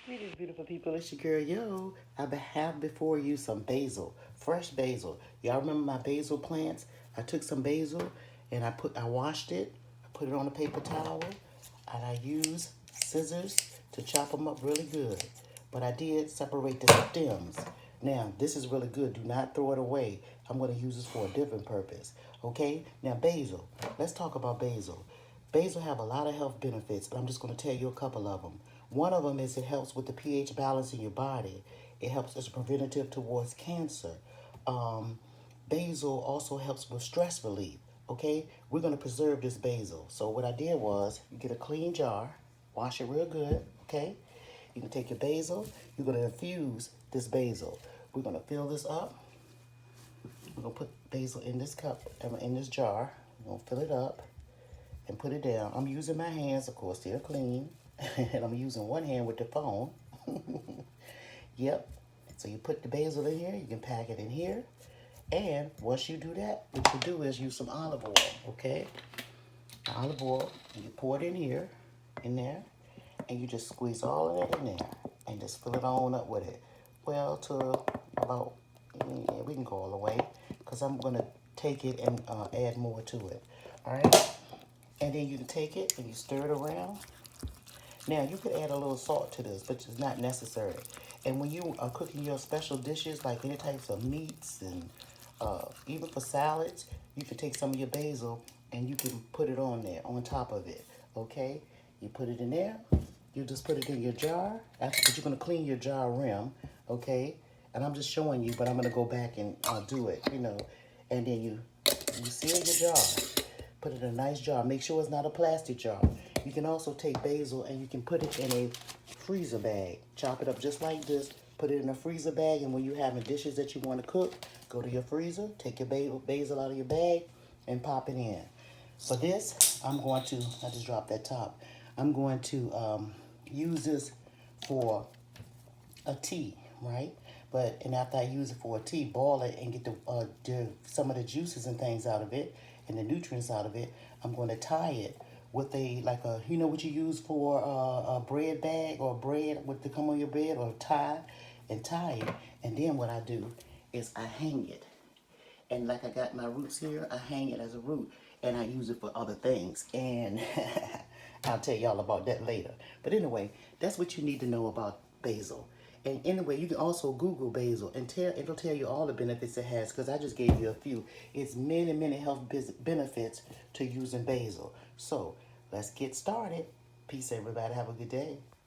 Greetings, beautiful people. It's your girl, Yo. I have before you some basil, fresh basil. Y'all remember my basil plants? I took some basil and I washed it. I put it on a paper towel, and I used scissors to chop them up really good. But I did separate the stems. Now, this is really good. Do not throw it away. I'm going to use this for a different purpose. Okay? Now, basil. Let's talk about basil. Basil have a lot of health benefits, and I'm just going to tell you a couple of them. One of them is it helps with the pH balance in your body. It helps as a preventative towards cancer. Um, Basil also helps with stress relief. Okay, we're going to preserve this basil. So what I did was, you get a clean jar, wash it real good. Okay, you can take your basil. You're going to infuse this basil. We're going to fill this up. We're going to put basil in this cup, in this jar. We're going to fill it up and put it down. I'm using my hands, of course, they're clean. And I'm using one hand with the phone. Yep. So you put the basil in here, you can pack it in here. And once you do that, what you do is use some olive oil, okay? Olive oil, and you pour it in here, in there, and you just squeeze all of it in there and just fill it on up with it. Well, to about, yeah, we can go all the way because I'm going to take it and add more to it. All right? And then you can take it and you stir it around. Now, you could add a little salt to this, but it's not necessary. And when you are cooking your special dishes, like any types of meats and even for salads, you can take some of your basil and you can put it on there, on top of it, okay? You put it in there. You just put it in your jar, but you're going to clean your jar rim, okay? And I'm just showing you, but I'm going to go back and do it, you know. And then you seal your jar. Put it in a nice jar. Make sure it's not a plastic jar. You can also take basil and you can put it in a freezer bag. Chop it up just like this. Put it in a freezer bag, and when you're having dishes that you want to cook, go to your freezer, take your basil out of your bag, and pop it in. For this, I just dropped that top. I'm going to use this for a tea, right? And after I use it for a tea, boil it and get some of the juices and things out of it and the nutrients out of it. I'm going to tie it with you know what you use for a bread bag or bread with to come on your bread, or tie it. And then what I do is I hang it. And like I got my roots here, I hang it as a root and I use it for other things. And I'll tell y'all about that later. But anyway, that's what you need to know about basil. And anyway, you can also Google basil and it'll tell you all the benefits it has, because I just gave you a few. It's many, many health benefits to using basil. So let's get started. Peace, everybody. Have a good day.